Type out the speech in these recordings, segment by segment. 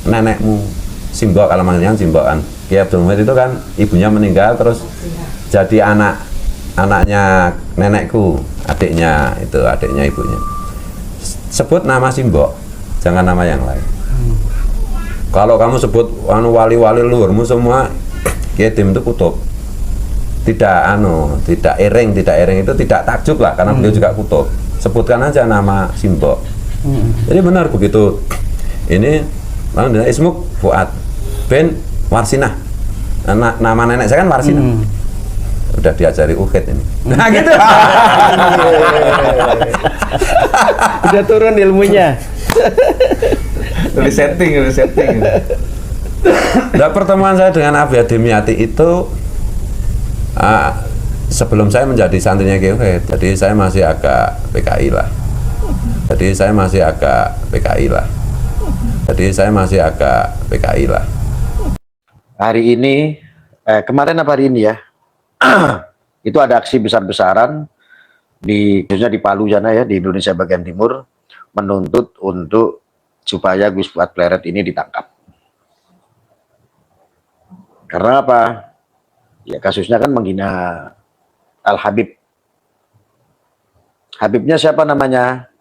nenekmu Simbok, kalau manggilnya Simbok kan, Kiai Abdul Muhid itu kan ibunya meninggal terus jadi anaknya nenekku, adiknya ibunya. Sebut nama Simbok, jangan nama yang lain. Kalau kamu sebut wali-wali luhurmu semua, Kiai Dim itu kutub. Tidak ering itu tidak takjub lah, karena beliau juga kutub. Sebutkan aja nama Simbok. Jadi benar begitu. Ini Ismuk Fuad bin Warsinah. Nama nenek saya kan Warsinah. Udah diajari ukhet ini. Nah gitu. Udah turun ilmunya. Udah setting. Nah, pertemuan saya dengan Abi Ademyati itu sebelum saya menjadi santrinya Kiai Ukhet, jadi saya masih agak PKI lah. Hari ini, kemarin apa hari ini ya? Itu ada aksi besar-besaran khususnya di Palu sana ya, di Indonesia bagian timur, menuntut untuk supaya Gus Fuad Pleret ini ditangkap. Karena apa? Ya kasusnya kan menghina Al Habib. Habibnya siapa namanya?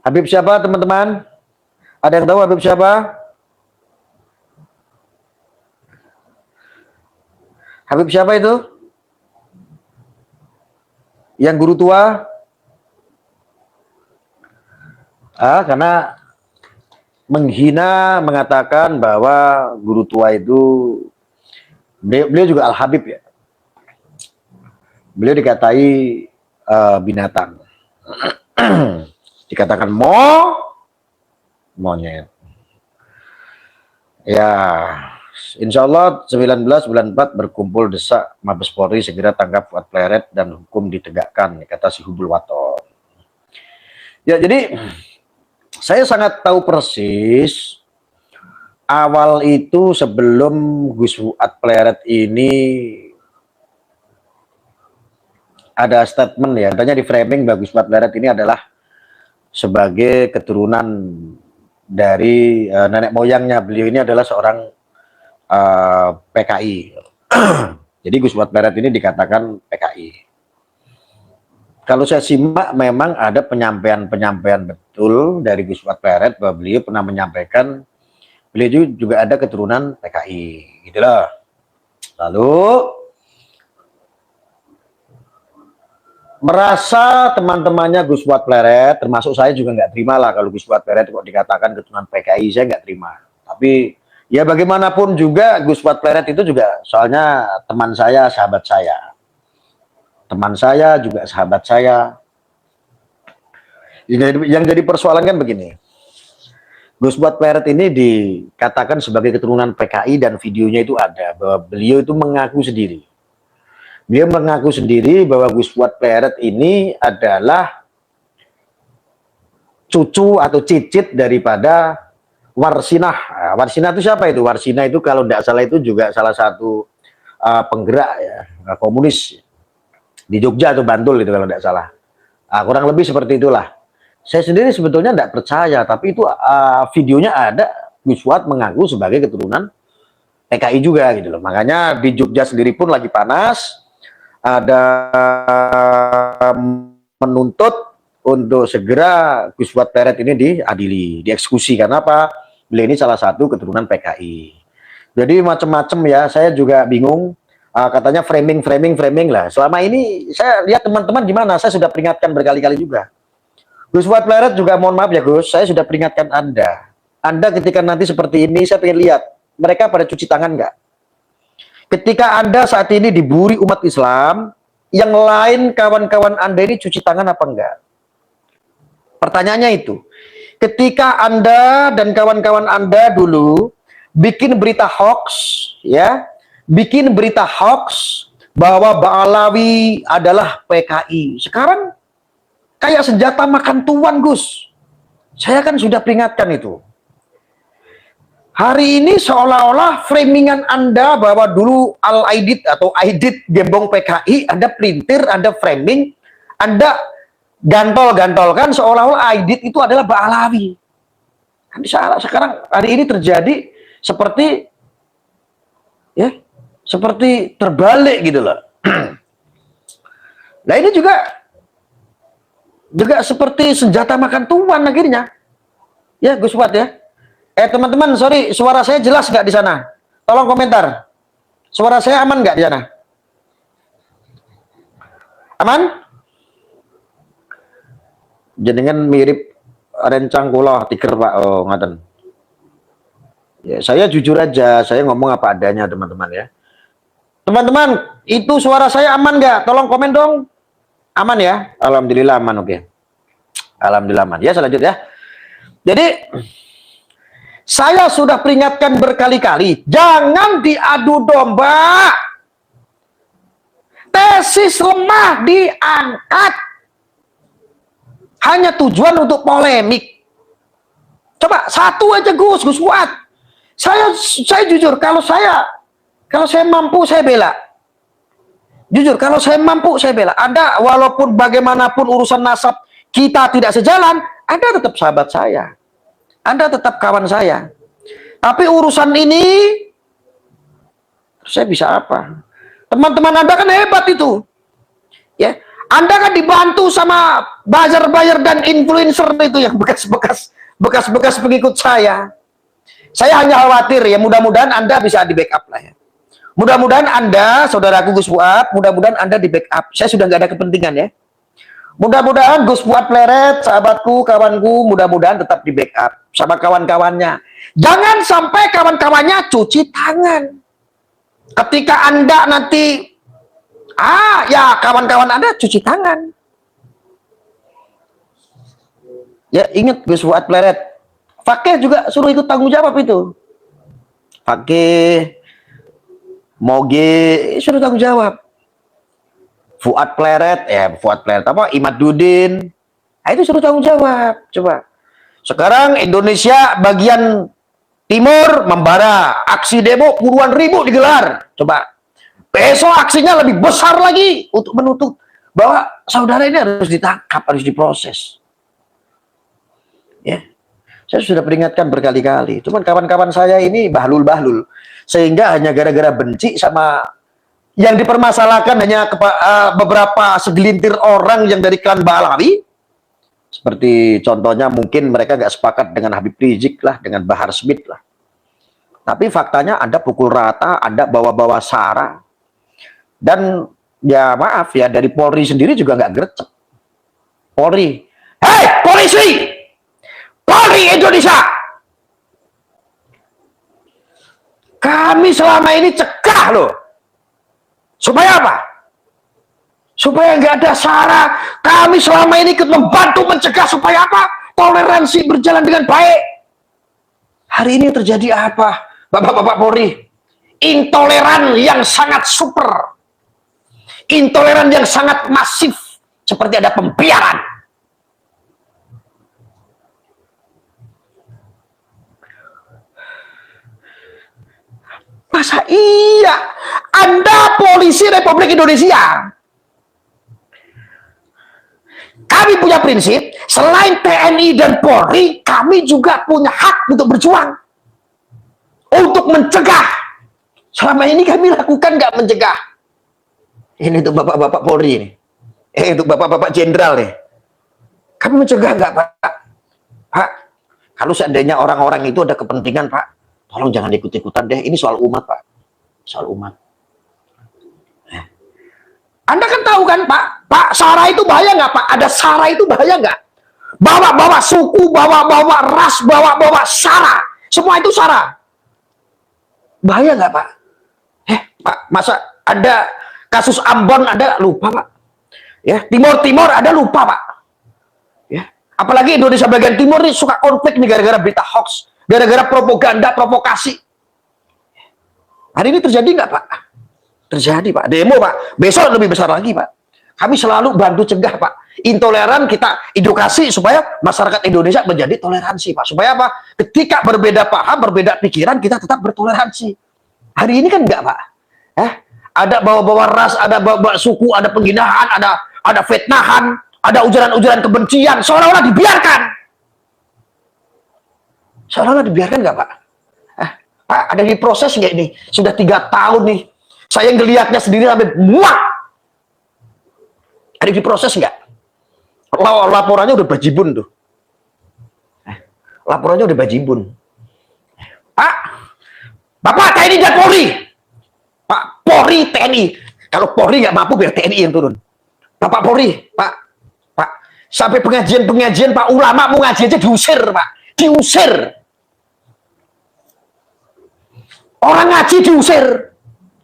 Habib siapa teman-teman? Ada yang tahu Habib siapa? Habib siapa itu? Yang guru tua? Karena menghina, mengatakan bahwa guru tua itu, beliau juga Al Habib ya. Beliau dikatai binatang. Dikatakan monyet. Ya, insya Allah 19 bulan 4 berkumpul desak Mabes Polri segera tangkap Fuad Pleret dan hukum ditegakkan, kata si Hubul Waton. Ya, jadi saya sangat tahu persis awal itu sebelum Gus Fuad Pleret ini ada statement ya, katanya di framing bahwa Gus Fuad Pleret ini adalah sebagai keturunan dari nenek moyangnya beliau ini adalah seorang PKI. Jadi Gus Fuad Pleret ini dikatakan PKI. Kalau saya simak memang ada penyampaian betul dari Gus Fuad Pleret bahwa beliau pernah menyampaikan beliau juga ada keturunan PKI, gitu loh. Lalu merasa teman-temannya Gus Fuad Pleret, termasuk saya juga nggak terima lah kalau Gus Fuad Pleret kok dikatakan keturunan PKI, saya nggak terima. Tapi ya bagaimanapun juga Gus Fuad Pleret itu juga soalnya teman saya, sahabat saya. Teman saya juga sahabat saya. Yang jadi persoalan kan begini. Gus Fuad Pleret ini dikatakan sebagai keturunan PKI dan videonya itu ada bahwa beliau itu mengaku sendiri. Dia mengaku sendiri bahwa Gus Fuad Pleret ini adalah cucu atau cicit daripada Warsinah. Warsinah itu siapa itu? Warsinah itu kalau tidak salah itu juga salah satu penggerak ya, komunis di Jogja atau Bantul itu kalau tidak salah. Kurang lebih seperti itulah. Saya sendiri sebetulnya tidak percaya, tapi itu videonya ada Gus Fuad mengaku sebagai keturunan PKI juga gitu loh. Makanya di Jogja sendiri pun lagi panas. Ada menuntut untuk segera Gus Fuad Pleret ini diadili, dieksekusi. Karena apa? Beliau ini salah satu keturunan PKI. Jadi macam-macam ya, saya juga bingung. Katanya framing lah. Selama ini saya lihat teman-teman gimana, saya sudah peringatkan berkali-kali juga. Gus Fuad Pleret juga mohon maaf ya Gus, saya sudah peringatkan Anda. Anda ketika nanti seperti ini, saya pengen lihat, mereka pada cuci tangan nggak? Ketika Anda saat ini diburi umat Islam, yang lain kawan-kawan Anda ini cuci tangan apa enggak? Pertanyaannya itu. Ketika Anda dan kawan-kawan Anda dulu bikin berita hoax, ya, bikin berita hoax bahwa Ba'alawi adalah PKI. Sekarang kayak senjata makan tuan, Gus. Saya kan sudah peringatkan itu. Hari ini seolah-olah framingan Anda bahwa dulu Al-Aidid atau Aidid gembong PKI, Anda pelintir, Anda framing, Anda gantol-gantolkan seolah-olah Aidit itu adalah Ba'alawi. Kan salah. Sekarang hari ini terjadi seperti ya, seperti terbalik gitu loh. Nah ini juga seperti senjata makan tuan akhirnya. Ya Gus Fuad ya. Teman-teman, sorry, suara saya jelas nggak di sana? Tolong komentar. Suara saya aman nggak di sana? Aman? Jenengan mirip rencang kula tiker Pak. Oh, ngaten. Ya, saya jujur aja, saya ngomong apa adanya teman-teman ya. Teman-teman, itu suara saya aman nggak? Tolong komen dong. Aman ya? Alhamdulillah aman, oke. Alhamdulillah aman. Ya, selanjutnya. Jadi, saya sudah peringatkan berkali-kali, jangan diadu domba. Tesis lemah diangkat. Hanya tujuan untuk polemik. Coba satu aja Gus Fuad. Saya jujur, kalau saya mampu saya bela. Jujur, kalau saya mampu saya bela. Anda walaupun bagaimanapun urusan nasab kita tidak sejalan, Anda tetap sahabat saya. Anda tetap kawan saya. Tapi urusan ini saya bisa apa? Teman-teman Anda kan hebat itu. Ya, Anda kan dibantu sama buzzer-buzzer dan influencer itu yang bekas-bekas pengikut saya. Saya hanya khawatir ya, mudah-mudahan Anda bisa di backup lah ya. Mudah-mudahan Anda, saudaraku Gus Fuad, mudah-mudahan Anda di backup. Saya sudah nggak ada kepentingan ya. Mudah-mudahan Gus Fuad Pleret, sahabatku, kawanku, mudah-mudahan tetap di backup sama kawan-kawannya. Jangan sampai kawan-kawannya cuci tangan. Ketika Anda nanti, ya kawan-kawan Anda cuci tangan. Ya ingat Gus Fuad Pleret. Fakih juga suruh ikut tanggung jawab itu. Fakih, Moge, suruh tanggung jawab. Fuad Pleret, apa? Imaduddin, itu suruh tanggung jawab. Coba. Sekarang Indonesia bagian timur membara, aksi demo puluhan ribu digelar. Coba. Besok aksinya lebih besar lagi untuk menuntut bahwa saudara ini harus ditangkap, harus diproses. Ya. Saya sudah peringatkan berkali-kali. Cuman kawan-kawan saya ini bahlul-bahlul. Sehingga hanya gara-gara benci sama yang dipermasalahkan hanya beberapa segelintir orang yang dari klan Ba'alawi. Seperti contohnya mungkin mereka nggak sepakat dengan Habib Rizik lah, dengan Bahar Smith lah. Tapi faktanya Anda pukul rata, Anda bawa-bawa sara. Dan ya maaf ya, dari Polri sendiri juga nggak gercep. Polri, hei polisi! Polri Indonesia! Kami selama ini cegah loh. Supaya apa? Supaya nggak ada sara. Kami selama ini ikut membantu mencegah supaya apa? Toleransi berjalan dengan baik. Hari ini terjadi apa? Bapak-bapak Polri. Intoleran yang sangat super. Intoleran yang sangat masif. Seperti ada pembiaran. Masa iya? Anda polisi Republik Indonesia. Kami punya prinsip, selain TNI dan Polri, kami juga punya hak untuk berjuang. Untuk mencegah. Selama ini kami lakukan nggak mencegah. Ini untuk bapak-bapak Polri ini. Untuk bapak-bapak jenderal nih. Kami mencegah nggak Pak? Pak, kalau seandainya orang-orang itu ada kepentingan Pak, tolong jangan ikut-ikutan deh. Ini soal umat, Pak. Soal umat. Anda kan tahu kan, Pak, sara itu bahaya nggak, Pak? Ada sara itu bahaya nggak? Bawa-bawa suku, bawa-bawa ras, bawa-bawa sara. Semua itu sara. Bahaya nggak, Pak? Pak, masa ada kasus Ambon Anda lupa, Pak? Ya, Timur-Timur Anda lupa, Pak? Ya, apalagi Indonesia bagian timur ini suka konflik nih gara-gara berita hoax. Gara-gara propaganda, provokasi. Hari ini terjadi nggak, Pak? Terjadi, Pak. Demo, Pak. Besok lebih besar lagi, Pak. Kami selalu bantu cegah, Pak. Intoleran kita edukasi supaya masyarakat Indonesia menjadi toleransi, Pak. Supaya apa? Ketika berbeda paham, berbeda pikiran, kita tetap bertoleransi. Hari ini kan nggak, Pak? Ada bawa-bawa ras, ada bawa-bawa suku, ada penghinaan, ada fitnahan. ada ujaran-ujaran kebencian, seolah-olah dibiarkan. Seolah-olah dibiarkan nggak Pak? Pak, ada diproses nggak ini? Sudah 3 tahun nih, saya ngelihatnya sendiri sampai muak. Ada diproses nggak? Laporannya udah bajibun tuh. Laporannya udah bajibun. Pak, Bapak TNI dan Polri. Pak, Polri, TNI. Kalau Polri nggak mampu, biar TNI yang turun. Bapak Polri, Pak, sampai pengajian-pengajian Pak ulama mau ngaji aja diusir, Pak. Diusir. Orang ngaji diusir.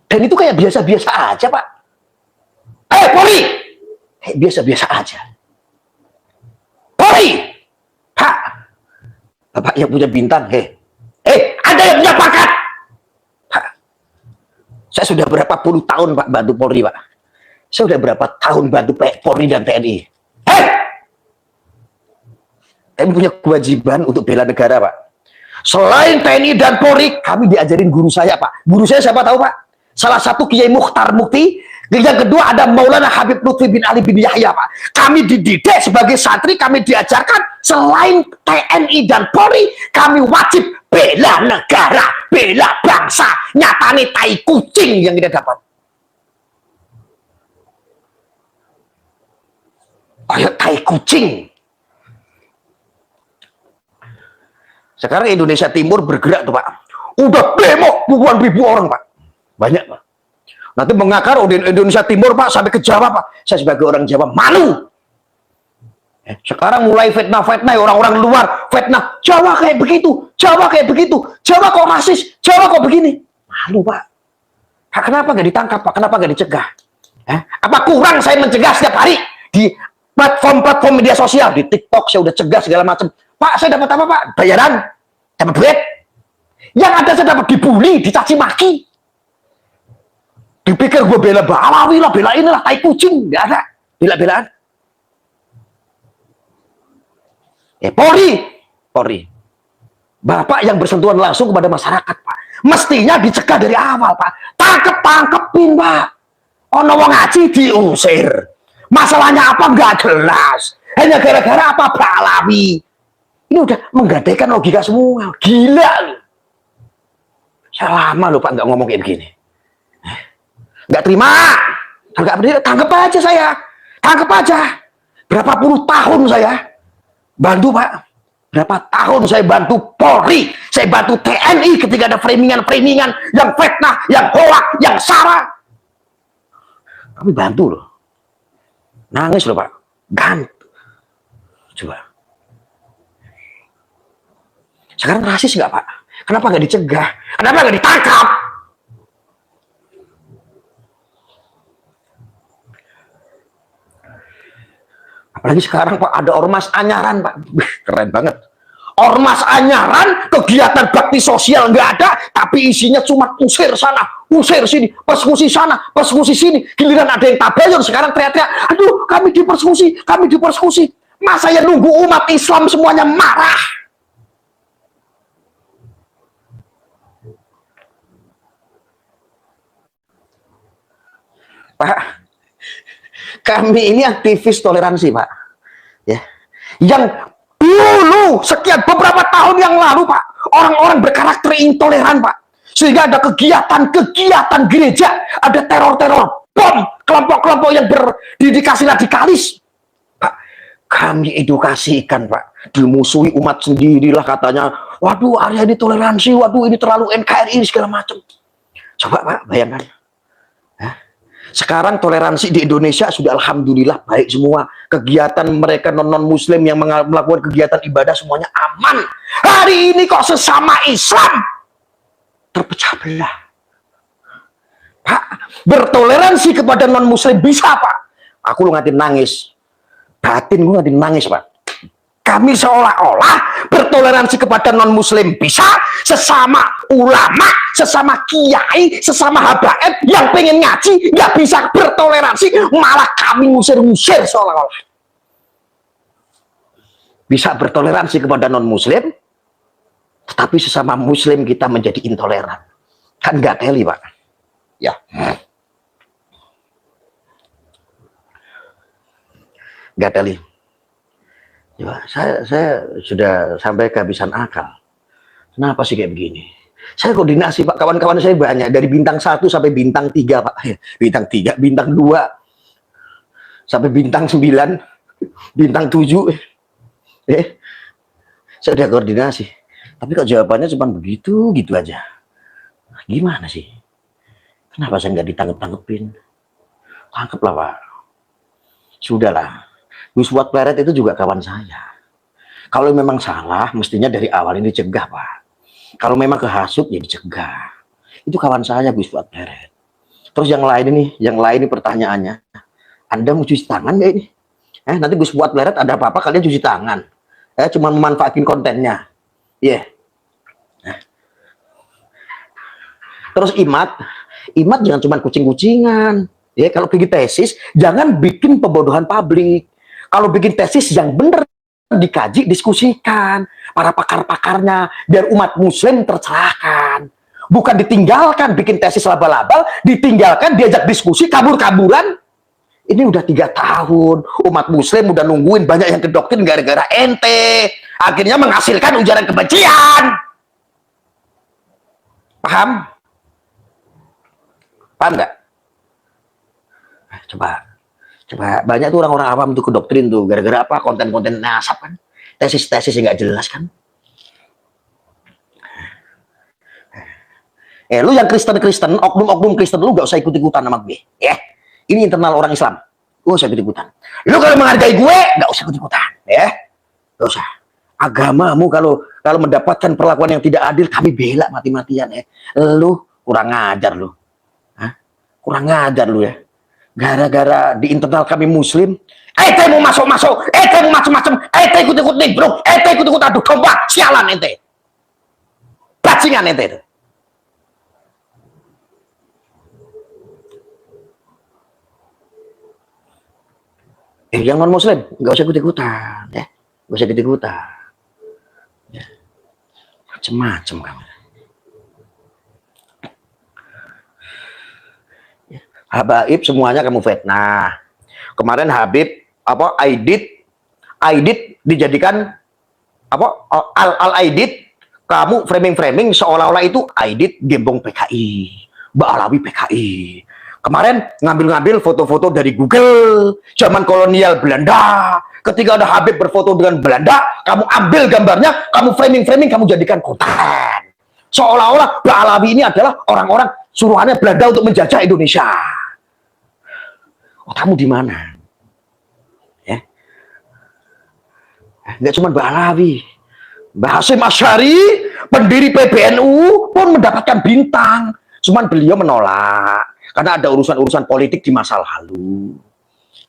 Dan itu kayak biasa-biasa aja, Pak. Polri! Biasa-biasa aja. Polri! Pak, Bapak yang punya bintang, ada yang punya pangkat. Pak, saya sudah berapa puluh tahun Pak bantu Polri, Pak. Saya sudah berapa tahun bantu Polri dan TNI. Kami punya kewajiban untuk bela negara, Pak. Selain TNI dan Polri, kami diajarin guru saya, Pak. Guru saya siapa tahu, Pak? Salah satu Kiai Mukhtar Mukti. Yang kedua ada Maulana Habib Lutfi bin Ali bin Yahya, Pak. Kami dididik sebagai santri, kami diajarkan selain TNI dan Polri, kami wajib bela negara, bela bangsa. Nyatane tai kucing yang kita dapat. Kayak tai kucing. Sekarang Indonesia Timur bergerak tuh Pak. Udah demo puluhan ribu orang Pak. Banyak Pak. Nanti mengakar Indonesia Timur Pak sampai ke Jawa Pak. Saya sebagai orang Jawa malu. Sekarang mulai fitnah-fitnah orang-orang luar. Fitnah, Jawa kayak begitu. Jawa kayak begitu. Jawa kok rasis. Jawa kok begini. Malu Pak. Pak, kenapa gak ditangkap Pak? Kenapa gak dicegah? Apa kurang saya mencegah setiap hari? Di platform-platform media sosial. Di TikTok saya udah cegah segala macam. Pak, saya dapat apa Pak? Bayaran? Dapat duit? Yang ada saya dapat dibully, dicaci maki. Dipikir gue bela Balawi lah, bela inilah, tai kucing. Gak ada. Bela-belaan. Polri. Bapak yang bersentuhan langsung kepada masyarakat, Pak. Mestinya dicegah dari awal, Pak. Tangkepin, Pak. Ono wong ngaji diusir. Masalahnya apa? Nggak jelas. Hanya gara-gara apa? Balawi. Ini udah menggadaikan logika semua. Gila loh. Saya lama loh Pak nggak ngomong kayak begini. Nggak terima. Tangkap aja saya. Tangkap aja. Berapa puluh tahun saya bantu Pak. Berapa tahun saya bantu Polri. Saya bantu TNI ketika ada framingan-framingan yang fitnah, yang hoak, yang sara. Kami bantu loh. Nangis loh Pak. Ganti. Coba. Sekarang rasis nggak Pak? Kenapa nggak dicegah? Kenapa nggak ditangkap? Apalagi sekarang Pak ada ormas anyaran Pak. Keren banget. Ormas anyaran, kegiatan bakti sosial nggak ada, tapi isinya cuma usir sana, usir sini, persekusi sana, persekusi sini. Giliran ada yang tabayun sekarang teriak-teriak, aduh kami dipersekusi, kami dipersekusi. Masa ya nunggu umat Islam semuanya marah? Pak, kami ini aktivis toleransi, Pak. Ya. Yang dulu sekian beberapa tahun yang lalu, Pak, orang-orang berkarakter intoleran, Pak. Sehingga ada kegiatan gereja, ada teror-teror, bom, kelompok-kelompok yang berdedikasi radikalis. Pak, kami edukasikan, Pak. Dimusuhi umat sendirilah katanya. Waduh, area ini toleransi, waduh ini terlalu NKRI segala macam. Coba, Pak, bayangkan. Sekarang toleransi di Indonesia sudah alhamdulillah baik semua. Kegiatan mereka non-muslim yang melakukan kegiatan ibadah semuanya aman. Hari ini kok sesama Islam terpecah belah. Pak, bertoleransi kepada non-muslim bisa Pak. Aku lu ngatin nangis. Batin gue ngatin nangis Pak. Kami seolah-olah bertoleransi kepada non-muslim bisa, sesama ulama, sesama kiai, sesama habaib yang pengen ngaji, nggak bisa bertoleransi, malah kami ngusir-ngusir seolah-olah. Bisa bertoleransi kepada non-muslim, tetapi sesama muslim kita menjadi intoleran. Kan nggak teli, Pak. Ya. Gateli. Ya, saya sudah sampai kehabisan akal. Kenapa sih kayak begini? Saya koordinasi Pak, kawan-kawan saya banyak dari bintang 1 sampai bintang 3 Pak. Bintang 3, bintang 2 sampai bintang 9, bintang 7. Saya udah koordinasi. Tapi kok jawabannya cuma begitu gitu aja. Gimana sih? Kenapa saya nggak ditangkep-tangkepin? Tangkeplah Pak. Sudahlah. Gus Wat Pleret itu juga kawan saya. Kalau memang salah, mestinya dari awal ini dicegah Pak. Kalau memang kehasut, ya dicegah. Itu kawan saya Gus Wat Pleret. Terus yang lain ini pertanyaannya, Anda mau cuci tangan nggak ini? Nanti Gus Wat Pleret ada apa-apa kalian cuci tangan. Cuma memanfaatkan kontennya. Iya. Yeah. Terus Imat jangan cuma kucing-kucingan. Ya, kalau bikin tesis, jangan bikin pembodohan publik. Kalau bikin tesis yang benar, dikaji, diskusikan. Para pakar-pakarnya, biar umat muslim tercerahkan. Bukan ditinggalkan, bikin tesis laba-laba, ditinggalkan, diajak diskusi, kabur-kaburan. Ini udah 3 tahun, umat muslim udah nungguin, banyak yang kedoktrin gara-gara ente. Akhirnya menghasilkan ujaran kebencian. Paham? Paham nggak? Coba banyak tuh orang-orang awam tuh kedoktrin tuh gara-gara apa? Konten-konten nasab kan, tesis-tesis yang nggak jelas kan. Lu yang Kristen, oknum-oknum Kristen, lu nggak usah ikut-ikutan sama gue, ya. Ini internal orang Islam, lu usah ikut-ikutan. Lu kalau menghargai gue, nggak usah ikut-ikutan, ya. Nggak usah. Agamamu kalau mendapatkan perlakuan yang tidak adil, kami bela mati-matian, ya. Lu kurang ngajar lu. Kurang ngajar lu ya. Gara-gara di internal kami muslim, ente mau masuk-masuk, ente mau macam-macam, ente ikut-ikut nih bro, ente ikut-ikut adu domba, sialan ente. Bajingan ente itu. Yang non muslim, nggak usah ikut-ikutan, ya. Nggak usah ikut-ikutan. Ya. Macem-macem kamu. Habaib semuanya kamu fitnah. Kemarin Habib Aidit dijadikan Al-Aidit, kamu framing seolah-olah itu Aidit gembong PKI, Mbak Alawi PKI. Kemarin ngambil foto-foto dari Google zaman kolonial Belanda. Ketika ada Habib berfoto dengan Belanda, kamu ambil gambarnya, kamu framing, kamu jadikan konten. Seolah-olah Mbak Alawi ini adalah orang-orang suruhannya Belanda untuk menjajah Indonesia. Kamu di mana? Ya. Nggak cuma Mbak Alawi, Mbak Hasyim Asy'ari, pendiri PBNU pun mendapatkan bintang. Cuman beliau menolak karena ada urusan-urusan politik di masa lalu.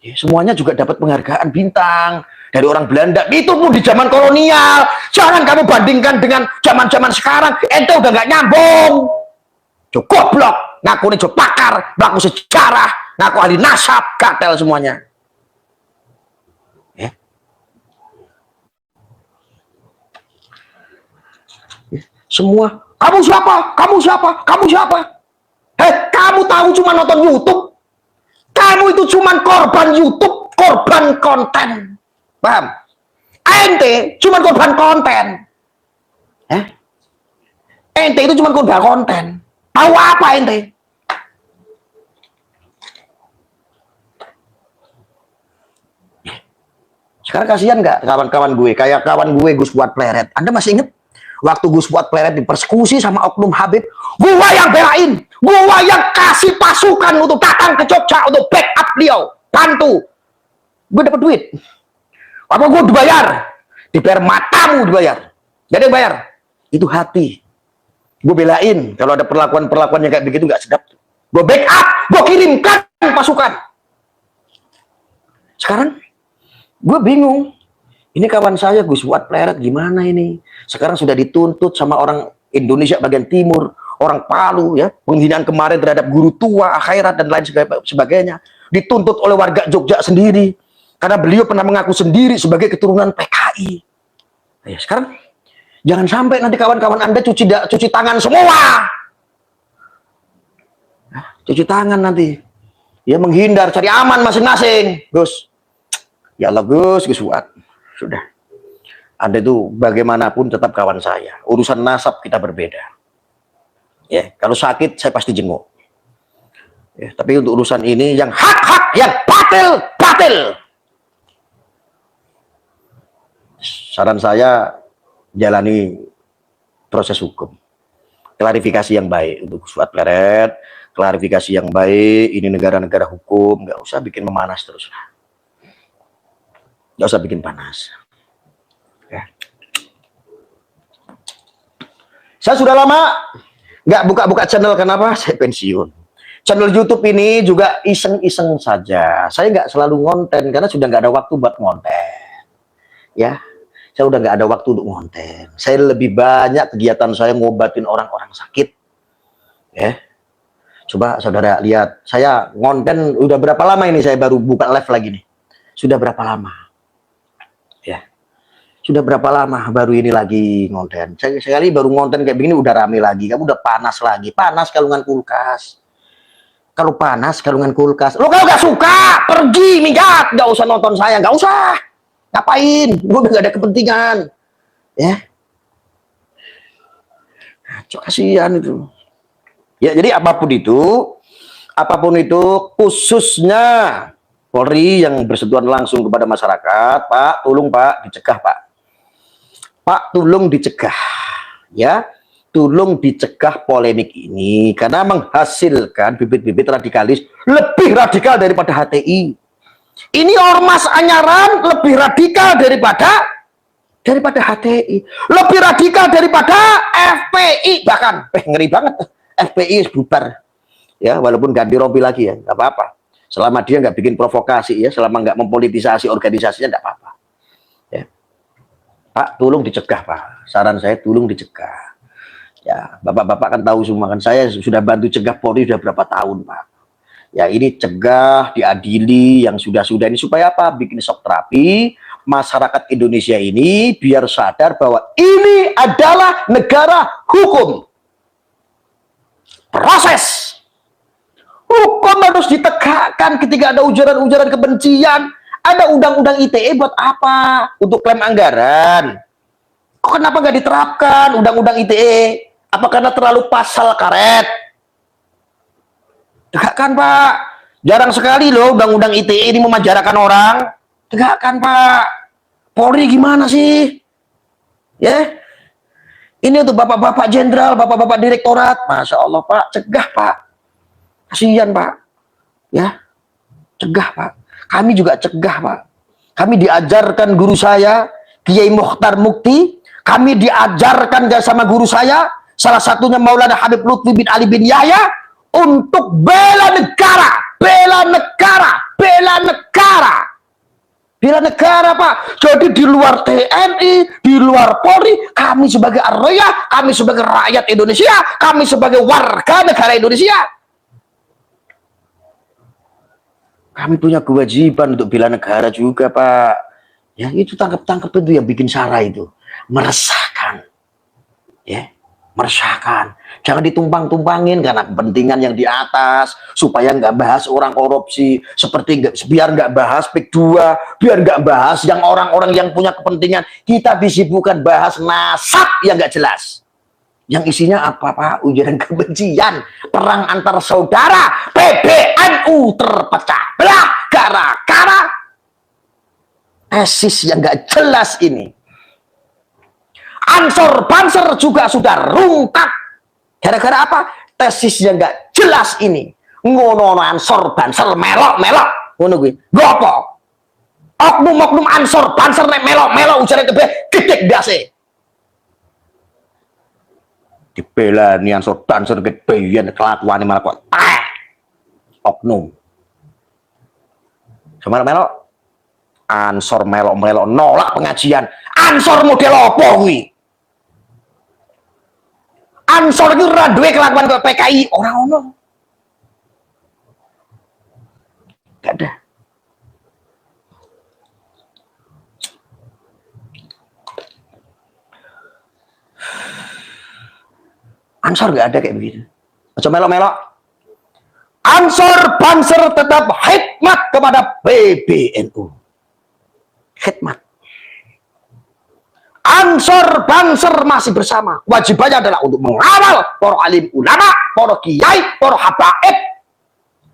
Ya, semuanya juga dapat penghargaan bintang dari orang Belanda. Itu pun di zaman kolonial. Jangan kamu bandingkan dengan zaman-zaman sekarang. Ente udah nggak nyambung. Cukup blok, ngaku nih pakar, ngaku sejarah, ngaku ahli nasab, gatel semuanya. Ya. Ya. Semua, kamu siapa? Kamu siapa? Kamu siapa? Kamu tahu cuma nonton YouTube? Kamu itu cuma korban YouTube, korban konten. Paham? Ente cuma korban konten. Ente itu cuma korban konten. Tahu apa ente? Sekarang kasihan nggak kawan-kawan gue, kayak kawan gue Gus Wat Pleret. Anda masih ingat waktu Gus Wat Pleret dipersekusi sama oknum Habib? Gue yang belain, gue yang kasih pasukan untuk datang ke Jogja untuk backup beliau, bantu. Gue dapat duit. Apa gue dibayar? Dibayar matamu dibayar. Jadi bayar. Itu hati. Gue belain kalau ada perlakuan-perlakuan yang kayak begitu nggak sedap. Gue backup, gue kirimkan pasukan. Sekarang gue bingung. Ini kawan saya Gus Wat Pleret gimana ini? Sekarang sudah dituntut sama orang Indonesia bagian timur, orang Palu ya, penghinaan kemarin terhadap guru tua, akhirat dan lain sebagainya. Dituntut oleh warga Jogja sendiri karena beliau pernah mengaku sendiri sebagai keturunan PKI. Ya, sekarang jangan sampai nanti kawan-kawan Anda cuci tangan semua. Cuci tangan nanti. Ya menghindar, cari aman masing-masing, Gus. Ya Allah Gus Fuad, sudah. Anda itu bagaimanapun tetap kawan saya. Urusan nasab kita berbeda. Ya, kalau sakit saya pasti jenguk. Ya, tapi untuk urusan ini yang hak-hak, yang batil. Saran saya jalani proses hukum. Klarifikasi yang baik untuk Gus Fuad Pleret, klarifikasi yang baik. Ini negara-negara hukum, nggak usah bikin memanas terus. Nggak usah bikin panas. Ya. Saya sudah lama nggak buka-buka channel. Kenapa? Saya pensiun. Channel YouTube ini juga iseng-iseng saja. Saya nggak selalu ngonten karena sudah nggak ada waktu buat ngonten. Ya, saya udah nggak ada waktu untuk ngonten. Saya lebih banyak kegiatan saya ngobatin orang-orang sakit. Ya, coba saudara lihat. Saya ngonten udah berapa lama ini? Saya baru buka live lagi nih. Sudah berapa lama? Ya. Sudah berapa lama baru ini lagi ngonten? Sekali baru ngonten kayak begini udah rame lagi. Kamu udah panas lagi. Panas kalungan kulkas. Kalau panas kalungan kulkas. Lo kalau gak suka, pergi minggat. Gak usah nonton saya. Gak usah. Ngapain? Gue udah gak ada kepentingan. Ya. Cok kasihan itu. Ya jadi apapun itu khususnya Polri yang bersentuhan langsung kepada masyarakat, Pak, tolong Pak dicegah Pak. Pak, tolong dicegah, ya, tolong dicegah polemik ini karena menghasilkan bibit-bibit radikalis lebih radikal daripada HTI. Ini ormas anyaran lebih radikal daripada HTI, lebih radikal daripada FPI bahkan. Ngeri banget, FPI bubar, ya, walaupun ganti rompi lagi ya, nggak apa-apa. Selama dia nggak bikin provokasi ya, selama nggak mempolitisasi organisasinya nggak apa-apa. Ya. Pak, tolong dicegah Pak. Saran saya tolong dicegah. Ya, bapak-bapak kan tahu semua kan. Saya sudah bantu cegah Polri sudah berapa tahun Pak. Ya ini cegah, diadili yang sudah-sudah ini supaya apa? Bikin shock terapi masyarakat Indonesia ini biar sadar bahwa ini adalah negara hukum. Proses. Hukum harus ditegakkan ketika ada ujaran-ujaran kebencian. Ada undang-undang ITE buat apa? Untuk klaim anggaran. Kok kenapa nggak diterapkan undang-undang ITE? Apa karena terlalu pasal karet? Tegakkan Pak. Jarang sekali loh undang-undang ITE ini memanjarakan orang. Tegakkan Pak. Polri gimana sih? Ya. Ini untuk bapak-bapak jenderal, bapak-bapak direktorat. Masya Allah Pak, cegah Pak. Kasihan Pak. Ya. Cegah Pak. Kami juga cegah Pak. Kami diajarkan guru saya, Kiai Mukhtar Mukti. Kami diajarkan sama guru saya, salah satunya Maulana Habib Lutfi bin Ali bin Yahya, untuk bela negara, bela negara, bela negara. Bela negara Pak. Jadi di luar TNI, di luar Polri, kami sebagai Arroya, kami sebagai rakyat Indonesia, kami sebagai warga negara Indonesia, kami punya kewajiban untuk bela negara juga Pak. Ya itu tangkap-tangkap itu yang bikin sara itu. Meresahkan. Ya, meresahkan. Jangan ditumpang-tumpangin karena kepentingan yang di atas. Supaya nggak bahas orang korupsi. Biar nggak bahas PIK 2. Biar nggak bahas yang orang-orang yang punya kepentingan. Kita disibukkan bahas nasab yang nggak jelas. Yang isinya apa Pak? Ujaran kebencian, perang antar saudara, PBNU terpecah belah gara-gara tesis yang nggak jelas ini. Ansor Banser juga sudah rungkap gara-gara apa? Tesis yang nggak jelas ini. Ngono Ansor Banser melok-melok, ngono kuwi. Gopo? Oknum-oknum Ansor Banser nek melok-melok ujaran kebencian gedek ndase. Dibela nih Ansor Banser kebencian kelakuan malah kok oknum. Sama melok Ansor melok-melok nolak pengajian. Ansor model apa kuwi? Ansor itu ora duwe kelakuan kok PKI, ora ono. Gak ada. Ansor gak ada kayak begitu. Aja melok-melok. Ansor Banser tetap hikmat kepada PBNU. khidmat. Ansor Banser masih bersama. Wajibannya adalah untuk mengawal para alim ulama, para kiai, para habaib.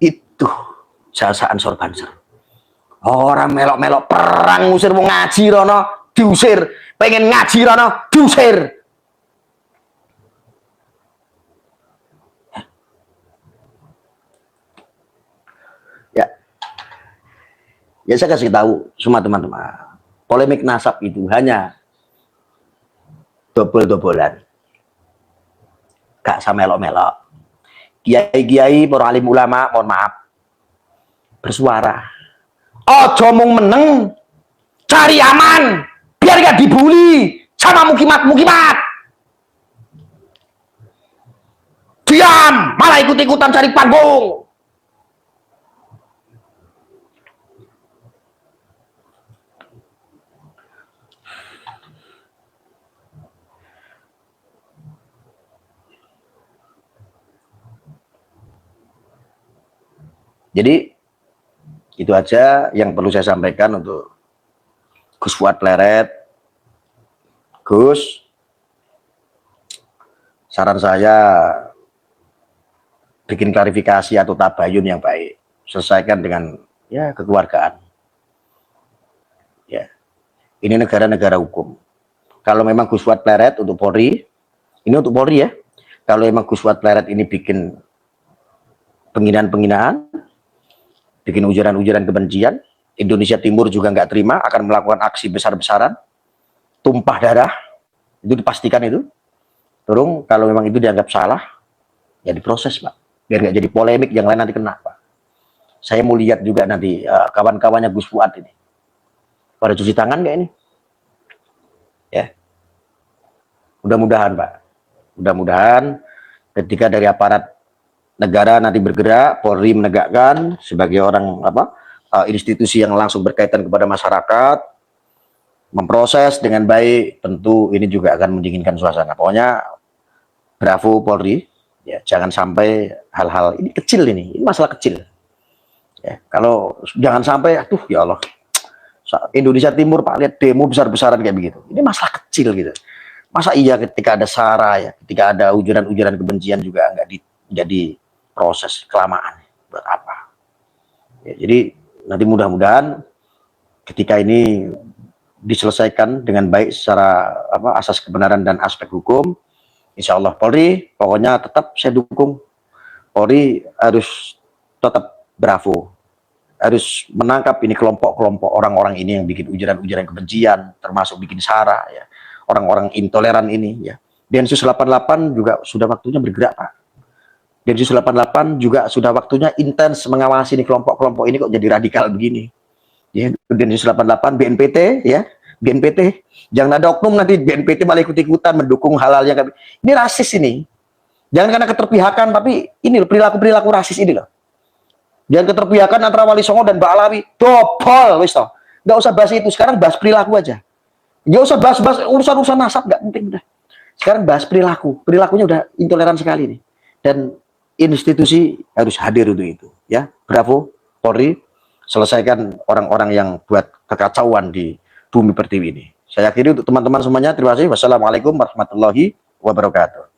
Itu jasa Ansor Banser. Orang melok-melok perang ngusir mau ngaji rono diusir, pengen ngaji rono diusir. Ya, ya saya kasih tahu semua teman-teman, polemik nasab itu hanya dobol-dobolan, gak sama melok-melok. Kiai-kiai, para alim ulama, mohon maaf, bersuara. Ojo mung meneng, cari aman, biar gak dibully sama mukimat-mukimat. Diam, malah ikut-ikutan cari panggung. Jadi itu aja yang perlu saya sampaikan untuk Gus Fuad Pleret. Gus, saran saya bikin klarifikasi atau tabayun yang baik, selesaikan dengan ya kekeluargaan. Ya, ini negara-negara hukum. Kalau memang Gus Fuad Pleret untuk Polri, ini untuk Polri ya. Kalau memang Gus Fuad Pleret ini bikin penghinaan-penghinaan, bikin ujaran-ujaran kebencian, Indonesia Timur juga nggak terima, akan melakukan aksi besar-besaran, tumpah darah, itu dipastikan itu. Terus kalau memang itu dianggap salah, ya diproses Pak, biar nggak jadi polemik yang lain nanti kena Pak. Saya mau lihat juga nanti kawan-kawannya Gus Fuad ini, pada cuci tangan nggak ini? Ya, mudah-mudahan Pak, mudah-mudahan ketika dari aparat negara nanti bergerak, Polri menegakkan sebagai orang institusi yang langsung berkaitan kepada masyarakat, memproses dengan baik, tentu ini juga akan mendinginkan suasana. Pokoknya bravo Polri, ya jangan sampai hal-hal ini kecil, ini masalah kecil. Ya, kalau jangan sampai, aduh ya Allah, Indonesia Timur Pak lihat demo besar-besaran kayak begitu, ini masalah kecil gitu. Masa iya ketika ada SARA ya, ketika ada ujaran-ujaran kebencian juga nggak jadi proses kelamaan, buat apa? Ya, jadi nanti mudah-mudahan ketika ini diselesaikan dengan baik secara asas kebenaran dan aspek hukum, insya Allah Polri pokoknya tetap saya dukung. Polri harus tetap bravo, harus menangkap ini kelompok-kelompok orang-orang ini yang bikin ujaran-ujaran kebencian, termasuk bikin SARA ya, orang-orang intoleran ini ya. Densus 88 juga sudah waktunya bergerak Pak. Densus 88 juga sudah waktunya intens mengawasi ini kelompok-kelompok ini kok jadi radikal begini. Ya, Densus 88, BNPT ya, BNPT. Jangan ada oknum nanti BNPT malah ikut-ikutan mendukung hal-hal yang ini rasis ini. Jangan karena keterpihakan, tapi ini perilaku-perilaku rasis ini loh. Jangan keterpihakan antara Wali Songo dan Mbak Alawi. Dobol wis toh. Enggak usah bahas itu, sekarang bahas perilaku aja. Enggak usah bahas urusan-urusan nasab, enggak penting udah. Sekarang bahas perilaku. Perilakunya udah intoleran sekali nih. Dan institusi harus hadir untuk itu ya. Bravo Polri, selesaikan orang-orang yang buat kekacauan di bumi pertiwi ini. Saya akhiri untuk teman-teman semuanya, terima kasih. Wassalamualaikum warahmatullahi wabarakatuh.